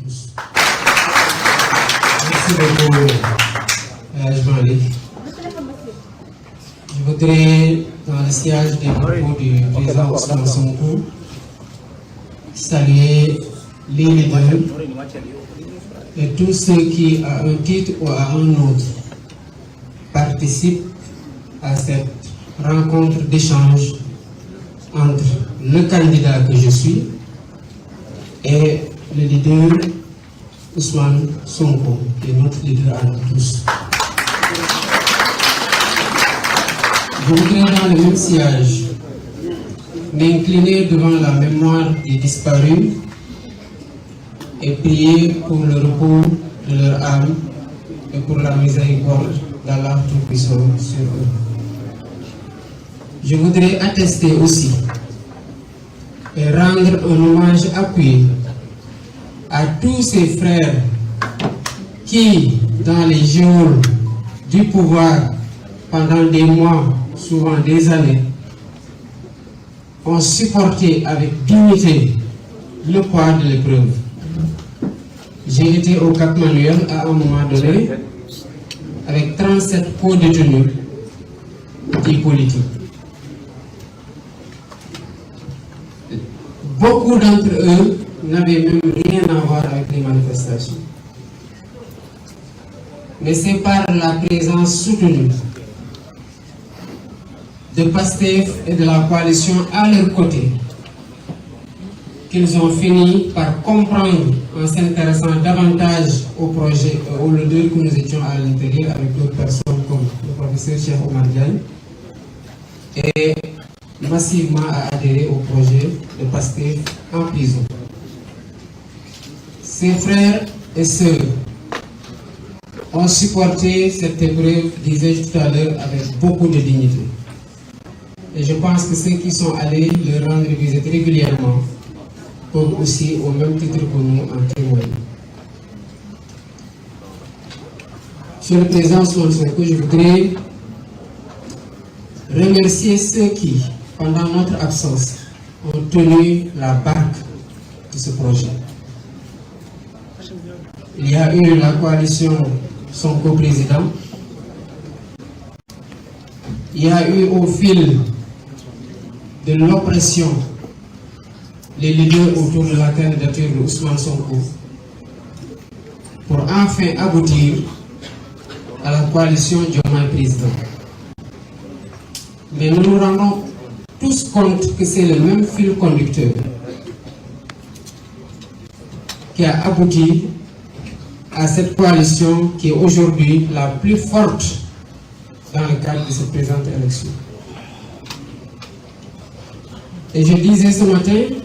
tous. Merci beaucoup, Jean-Luc. Je voudrais, dans le sillage des propos du président Ousmane Sonko, saluer les leaders et tous ceux qui, à un titre ou à un autre, participent à cette rencontre d'échange entre le candidat que je suis et le leader Ousmane Sonko, qui est notre leader à nous tous. Je voudrais, dans le même sillage, m'incliner devant la mémoire des disparus et prier pour le repos de leur âme et pour la miséricorde d'Allah Tout-Puissant sur eux. Je voudrais attester aussi et rendre un hommage appuyé à tous ces frères qui, dans les geôles du pouvoir, pendant des mois, souvent des années, ont supporté avec dignité le poids de l'épreuve. J'ai été au Cap Manuel à un moment donné avec 37 co-détenus dits politiques. Beaucoup d'entre eux n'avaient même rien à voir avec les manifestations. Mais c'est par la présence soutenue de PASTEF et de la coalition à leur côté qu'ils ont fini par comprendre en s'intéressant davantage au projet, au leader que nous étions à l'intérieur avec d'autres personnes comme le professeur Cheikh Oumar Diagne, et massivement à adhérer au projet de PASTEF en prison. Ses frères et sœurs ont supporté cette épreuve, disais-je tout à l'heure, avec beaucoup de dignité. Et je pense que ceux qui sont allés leur rendre visite régulièrement peuvent aussi, au même titre que nous, en témoigner. Monsieur le Président Ousmane Sonko, je voudrais remercier ceux qui, pendant notre absence, ont tenu la barque de ce projet. Il y a eu la coalition Sonko président. Il y a eu au fil de l'oppression les leaders autour de la candidature de Ousmane Sonko pour enfin aboutir à la coalition Diomaye président. Mais nous nous rendons tous compte que c'est le même fil conducteur qui a abouti à cette coalition qui est aujourd'hui la plus forte dans le cadre de cette présente élection. Et je disais ce matin,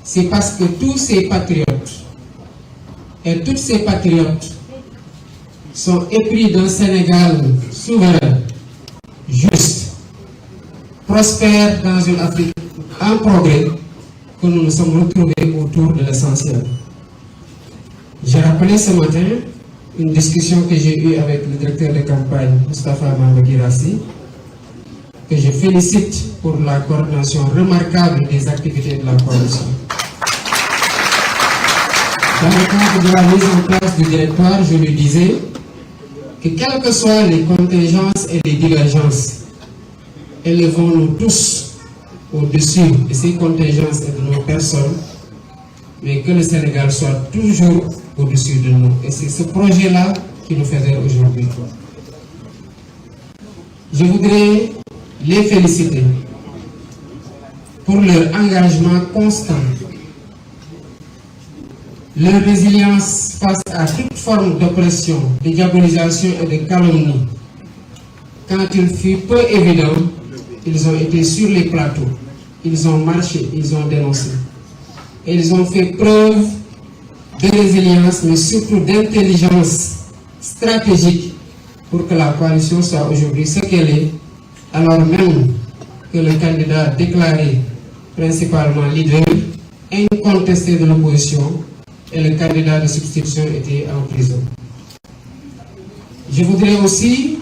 c'est parce que tous ces patriotes et toutes ces patriotes sont épris d'un Sénégal souverain, juste, prospère dans une Afrique en progrès, que nous nous sommes retrouvés autour de l'essentiel. J'ai rappelé ce matin une discussion que j'ai eue avec le directeur de campagne, Moustapha Mambagirassi, que je félicite pour la coordination remarquable des activités de la coalition. Dans le cadre de la mise en place du directoire, je lui disais que quelles que soient les contingences et les divergences, élevons-nous tous au-dessus de ces contingences et de nos personnes, mais que le Sénégal soit toujours au-dessus de nous. Et c'est ce projet-là qui nous faisait aujourd'hui. Je voudrais les féliciter pour leur engagement constant, leur résilience face à toute forme d'oppression, de diabolisation et de calomnie. Quand il fut peu évident, ils ont été sur les plateaux, ils ont marché, ils ont dénoncé. Et ils ont fait preuve de résilience, mais surtout d'intelligence stratégique pour que la coalition soit aujourd'hui ce qu'elle est, alors même que le candidat déclaré principalement leader, incontesté de l'opposition, et le candidat de substitution était en prison. Je voudrais aussi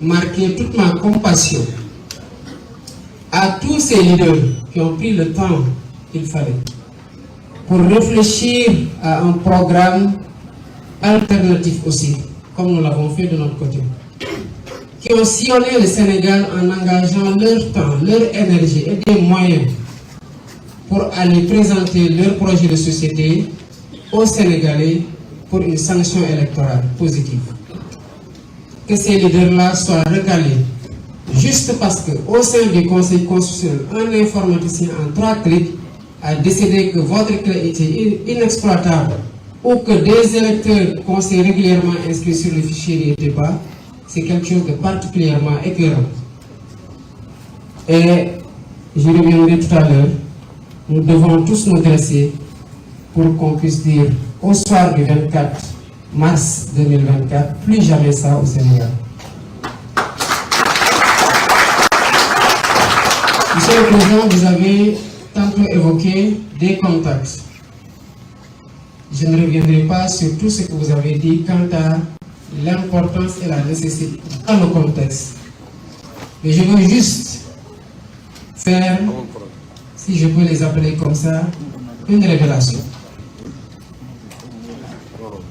marquer toute ma compassion à tous ces leaders qui ont pris le temps qu'il fallait pour réfléchir à un programme alternatif aussi, comme nous l'avons fait de notre côté, qui ont sillonné le Sénégal en engageant leur temps, leur énergie et des moyens pour aller présenter leur projet de société aux Sénégalais pour une sanction électorale positive. Que ces leaders-là soient recalés juste parce qu'au sein du Conseil constitutionnel, un informaticien en 3 clics a décidé que votre clé était inexploitable ou que des électeurs qu'on s'est régulièrement inscrits sur le fichier n'y étaient pas, c'est quelque chose de particulièrement écœurant. Et je reviendrai tout à l'heure, nous devons tous nous dresser pour qu'on puisse dire au soir du 24 mars 2024, plus jamais ça au Sénégal. Monsieur le Président, vous avez tantôt évoqué des contacts. Je ne reviendrai pas sur tout ce que vous avez dit quant à l'importance et la nécessité dans le contexte. Mais je veux juste faire, si je peux les appeler comme ça, une révélation.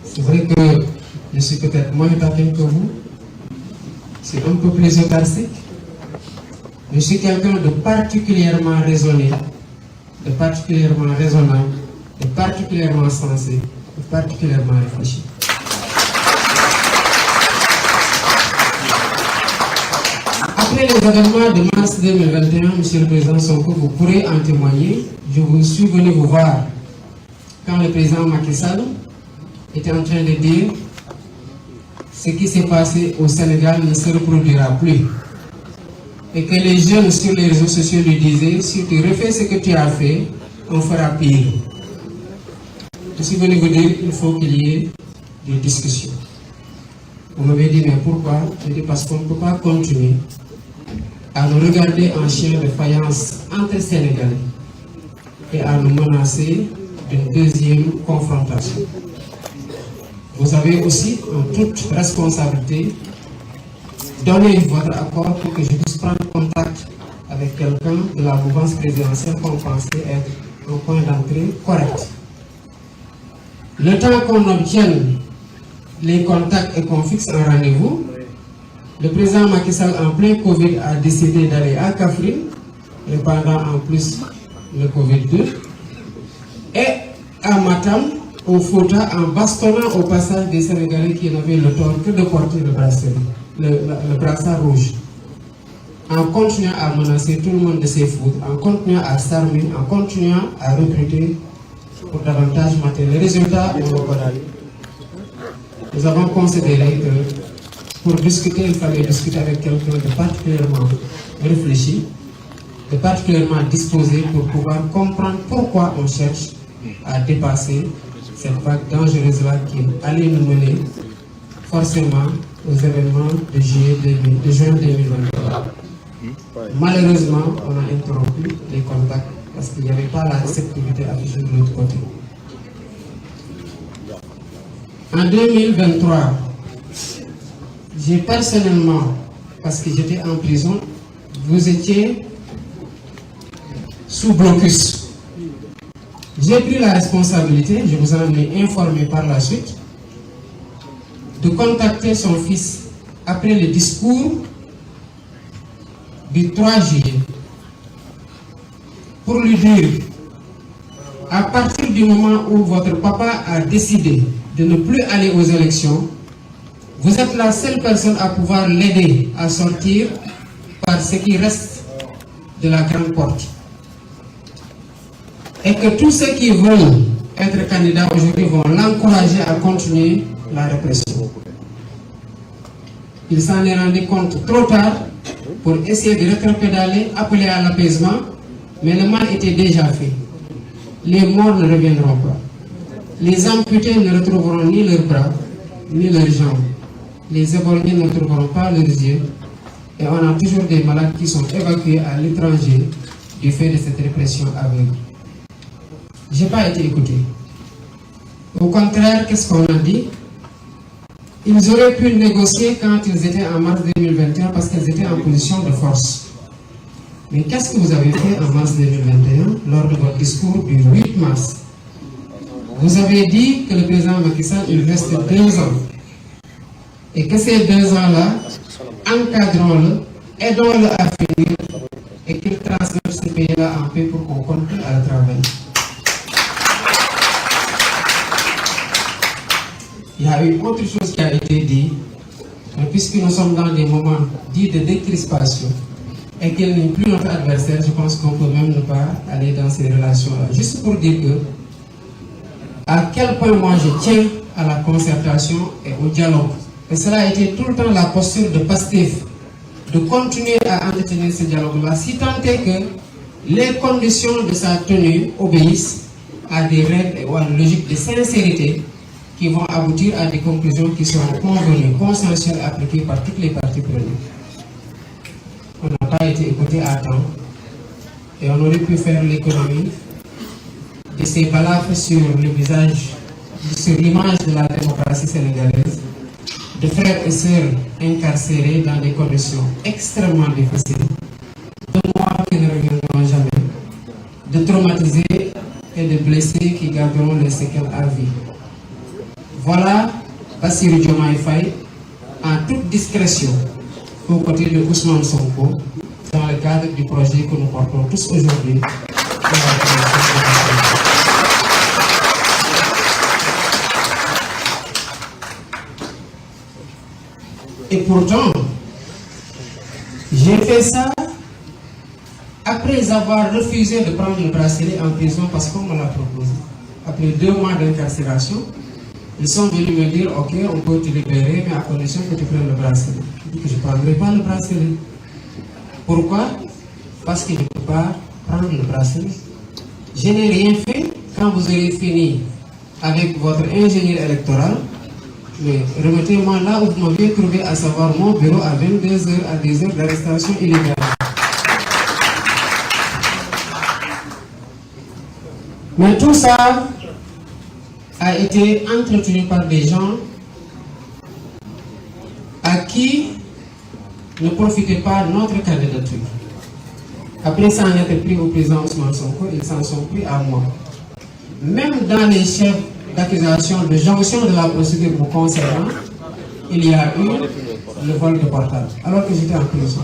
C'est vrai que je suis peut-être moins taquin que vous, c'est un peu plus autarcique. Je suis quelqu'un de particulièrement raisonné, de particulièrement raisonnable, de particulièrement sensé, de particulièrement réfléchi. Après les événements de mars 2021, Monsieur le Président Sonko, vous pourrez en témoigner. Je vous suis venu vous voir quand le président Macky Sall était en train de dire ce qui s'est passé au Sénégal ne se reproduira plus. Et que les jeunes sur les réseaux sociaux lui disaient, si tu refais ce que tu as fait, on fera pire. Je suis venu vous dire qu'il faut qu'il y ait des discussions. Vous m'avez dit, mais pourquoi? Je dis parce qu'on ne peut pas continuer à nous regarder en chien de faïence entre Sénégalais et à nous menacer d'une deuxième confrontation. Vous avez aussi, en toute responsabilité, donné votre accord pour que je puisse prendre contact avec quelqu'un de la mouvance présidentielle qu'on pensait être un point d'entrée correct. Le temps qu'on obtienne les contacts et qu'on fixe un rendez-vous, le président Macky Sall en plein Covid a décidé d'aller à Kaffrine, répandant en plus le Covid-2, et à Matam, au Fouta, en bastonnant au passage des Sénégalais qui n'avaient le tort que de porter le brassard rouge, en continuant à menacer tout le monde de ses foudres, en continuant à s'armer, en continuant à recruter pour davantage mater. Les résultats, on va voir. Nous avons considéré que pour discuter, il fallait discuter avec quelqu'un de particulièrement réfléchi, de particulièrement disposé pour pouvoir comprendre pourquoi on cherche à dépasser cette vague dangereuse-là qui allait nous mener forcément aux événements de juin 2023. Malheureusement, on a interrompu les contacts parce qu'il n'y avait pas la réceptivité affichée de l'autre côté. En 2023, j'ai personnellement, parce que j'étais en prison, vous étiez sous blocus. J'ai pris la responsabilité, je vous en ai informé par la suite, de contacter son fils après le discours du 3 juillet pour lui dire, à partir du moment où votre papa a décidé de ne plus aller aux élections, vous êtes la seule personne à pouvoir l'aider à sortir par ce qui reste de la grande porte. Et que tous ceux qui veulent être candidats aujourd'hui vont l'encourager à continuer la répression. Il s'en est rendu compte trop tard pour essayer de rétropédaler, appeler à l'apaisement, mais le mal était déjà fait. Les morts ne reviendront pas. Les amputés ne retrouveront ni leurs bras, ni leurs jambes. Les éborgnés ne retrouveront pas leurs yeux. Et on a toujours des malades qui sont évacués à l'étranger du fait de cette répression aveugle. Je n'ai pas été écouté. Au contraire, qu'est-ce qu'on a dit? Ils auraient pu négocier quand ils étaient en mars 2021 parce qu'ils étaient en position de force. Mais qu'est-ce que vous avez fait en mars 2021 lors de votre discours du 8 mars Vous avez dit que le président Macky Sall, il reste 2 ans. Et que ces 2 ans-là, encadrons-le, aidons-le à finir et qu'il transmette ce pays-là en paix pour qu'on continue à le travailler. Il y a eu autre chose qui a été dit, mais puisque nous sommes dans des moments dits de décrispation et qu'il n'est plus notre adversaire, je pense qu'on peut même ne pas aller dans ces relations-là. Juste pour dire que, à quel point moi je tiens à la concertation et au dialogue. Et cela a été tout le temps la posture de Pastef, de continuer à entretenir ce dialogue-là, si tant est que les conditions de sa tenue obéissent à des règles et à une logique de sincérité qui vont aboutir à des conclusions qui seront convenues, consensuelles, appliquées par toutes les parties prenantes. On n'a pas été écouté à temps et on aurait pu faire l'économie de ces balafres sur le visage, sur l'image de la démocratie sénégalaise, de frères et sœurs incarcérés dans des conditions extrêmement difficiles, de morts qui ne reviendront jamais, de traumatisés et de blessés qui garderont les séquelles à vie. Voilà Bassirou Diomaye Faye en toute discrétion aux côtés de Ousmane Sonko dans le cadre du projet que nous portons tous aujourd'hui. Et pourtant, j'ai fait ça après avoir refusé de prendre le bracelet en prison parce qu'on me l'a proposé. Après 2 mois d'incarcération, ils sont venus me dire, ok, on peut te libérer, mais à condition que tu prennes le bracelet. Je dis que je ne prendrai pas le bracelet. Pourquoi? Parce que je ne peux pas prendre le bracelet. Je n'ai rien fait. Quand vous aurez fini avec votre ingénieur électoral, mais remettez-moi là où vous m'aviez trouvé, à savoir mon bureau à 22h, à des heures d'arrestation illégale. Mais tout ça a été entretenu par des gens à qui ne profitait pas notre candidature. Après ça en était pris au président Ousmane Sonko, ils s'en sont pris à moi. Même dans les chefs d'accusation de jonction de la procédure vous concernant, il y a eu le vol de portable, alors que j'étais en prison.